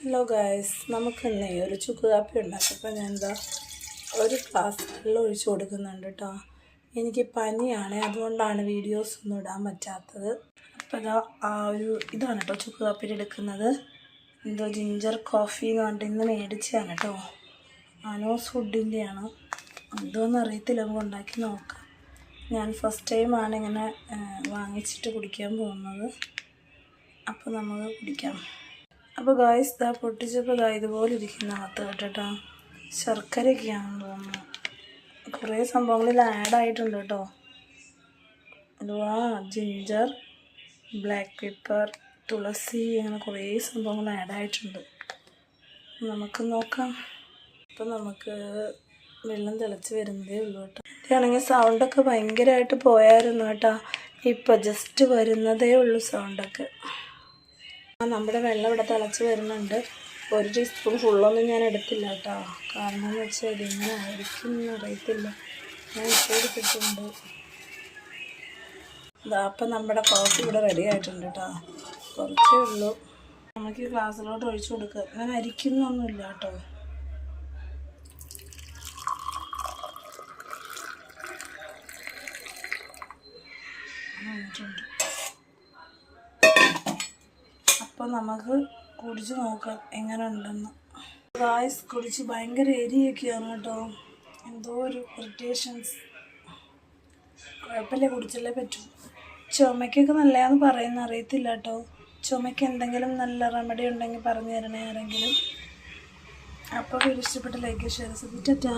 Hello guys, നമുക്കിന്നേ ഒരു ചുക്ക് കാപ്പി ഉണ്ടാക്കാം. അപ്പോൾ ഞാൻ ഒരു ഗ്ലാസ് വെള്ളം ഒഴിച്ച് കൊടുക്കുന്നുണ്ട് കേട്ടോ. എനിക്ക് പനിയാണ്, അതുകൊണ്ടാണ് വീഡിയോസ് ഒന്നും ഇടാൻ പറ്റാത്തത്. അപ്പോൾ ഇതാണ് കേട്ടോ ചുക്ക് കാപ്പിയിൽ എടുക്കുന്നത്. ജിഞ്ചർ കോഫി എന്ന് പറഞ്ഞിട്ട് ഇന്ന് മേടിച്ചതാണ് കേട്ടോ. അനോസ് ഫുഡിൻ്റെയാണ്. എന്തോന്ന് അറിയത്തില്ല, നമുക്ക് ഉണ്ടാക്കി നോക്കാം. ഞാൻ ഫസ്റ്റ് ടൈമാണ് ഇങ്ങനെ വാങ്ങിച്ചിട്ട് കുടിക്കാൻ പോകുന്നത്. അപ്പോൾ നമുക്ക് കുടിക്കാം. അപ്പോൾ ഗായ്സ് പൊട്ടിച്ചപ്പോൾ ഇതുപോലെ ഇരിക്കുന്ന അകത്ത് കേട്ടോ. ശർക്കരയൊക്കെയാണെന്ന് തോന്നുന്നു. കുറേ സംഭവങ്ങളിൽ ആഡായിട്ടുണ്ട് കേട്ടോ. ജിഞ്ചർ, ബ്ലാക്ക് പെപ്പർ, തുളസി, അങ്ങനെ കുറേ സംഭവങ്ങൾ ആഡായിട്ടുണ്ട്. നമുക്ക് നോക്കാം. അപ്പം നമുക്ക് വെള്ളം തിളച്ച് വരുന്നതേ ഉള്ളൂ കേട്ടോ. ഇതാണെങ്കിൽ സൗണ്ടൊക്കെ ഭയങ്കരമായിട്ട് പോയായിരുന്നു കേട്ടോ. ഇപ്പോൾ ജസ്റ്റ് വരുന്നതേ ഉള്ളൂ സൗണ്ടൊക്കെ. നമ്മുടെ വെള്ളം ഇവിടെ തിളച്ച് വരുന്നുണ്ട്. 1 ടീസ്പൂൺ ഫുള്ളൊന്നും ഞാൻ എടുത്തില്ല കേട്ടോ. കാരണം എന്ന് വെച്ചാൽ ഇതിങ്ങനെ ആയിരിക്കും അറിയത്തില്ല. ഞാൻ ഇപ്പോൾ എടുത്തിട്ടുണ്ട്. അപ്പം നമ്മുടെ കോഫി ഇവിടെ റെഡി ആയിട്ടുണ്ട് കേട്ടോ. കുറച്ചേ ഉള്ളൂ. നമുക്ക് ഈ ഗ്ലാസ്സിലോട്ട് ഒഴിച്ചു കൊടുക്കുക. അങ്ങനെ അരിക്കുന്നൊന്നുമില്ല കേട്ടോ. അപ്പോൾ നമുക്ക് കുടിച്ച് നോക്കാം എങ്ങനെ ഉണ്ടെന്ന്. ഗായ്സ്, കുടിച്ച് ഭയങ്കര എരിയൊക്കെയാണ് കേട്ടോ. എന്തോ ഒരു ഇറിറ്റേഷൻസ്. കുഴപ്പമില്ല, കുടിച്ചല്ലേ പറ്റൂ. ചുമയ്ക്കൊക്കെ നല്ലതാണെന്ന് പറയുന്ന അറിയത്തില്ല കേട്ടോ. ചുമയ്ക്ക് എന്തെങ്കിലും നല്ല റെമഡി ഉണ്ടെങ്കിൽ പറഞ്ഞു തരണേ ആരെങ്കിലും. അപ്പോൾ വീഡിയോ ഇഷ്ടപ്പെട്ട ലൈക്ക്, ഷെയർ, സബ്സ്ക്രൈബ്. ടാറ്റാ.